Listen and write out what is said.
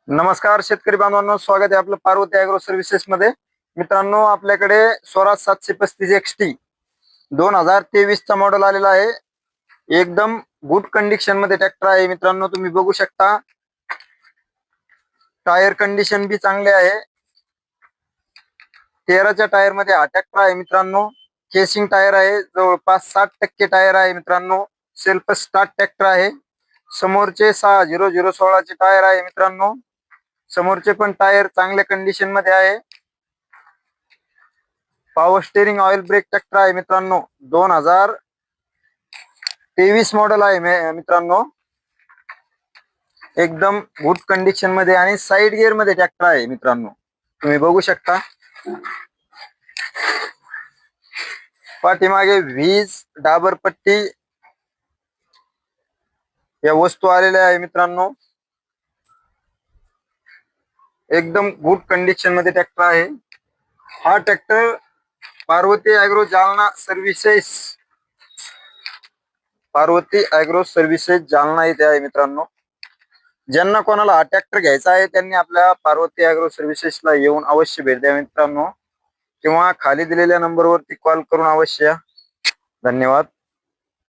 नमस्कार शेतकरी बांधवांनो, स्वागत आहे आपलं पार्वती ॲग्रो सर्व्हिसेस मध्ये. मित्रांनो, आपल्याकडे स्वराज 735 XT 2023 चा मॉडेल आलेला आहे. एकदम गुड कंडिशन मध्ये ट्रॅक्टर आहे. मित्रांनो, तुम्ही बघू शकता, टायर कंडिशन बी चांगले आहे. 13च्या टायर मध्ये हा ट्रॅक्टर आहे. मित्रांनो, केसिंग टायर आहे, जवळपास 60% टायर आहे. मित्रांनो, सेल्फ स्टार्ट ट्रॅक्टर आहे. समोरचे 6016 चे टायर आहे. मित्रांनो, समोरचे पण टायर चांगल्या कंडिशन मध्ये आहे. Power steering oil brake tractor आहे. मित्रांनो, 2023 मॉडेल आहे. मित्रांनो, एकदम गुड कंडिशन मध्ये आणि साइड गिअर मध्ये ट्रॅक्टर आहे. मित्रांनो, तुम्ही बघू शकता, पाठीमागे वीज डाबर पट्टी या वस्तू आलेल्या आहे. मित्रांनो, एकदम गुड कंडिशन मध्ये ट्रॅक्टर आहे. हा tractor Parvati agro Jalna services, Parvati agro services Jalna इथे आहे. मित्रांनो, ज्यांना कोणाला हा ट्रॅक्टर घ्यायचा आहे त्यांनी आपल्या पार्वती ॲग्रो सर्व्हिसेसला येऊन अवश्य भेट द्या मित्रांनो, किंवा खाली दिलेल्या नंबरवरती कॉल करून अवश्य या. धन्यवाद.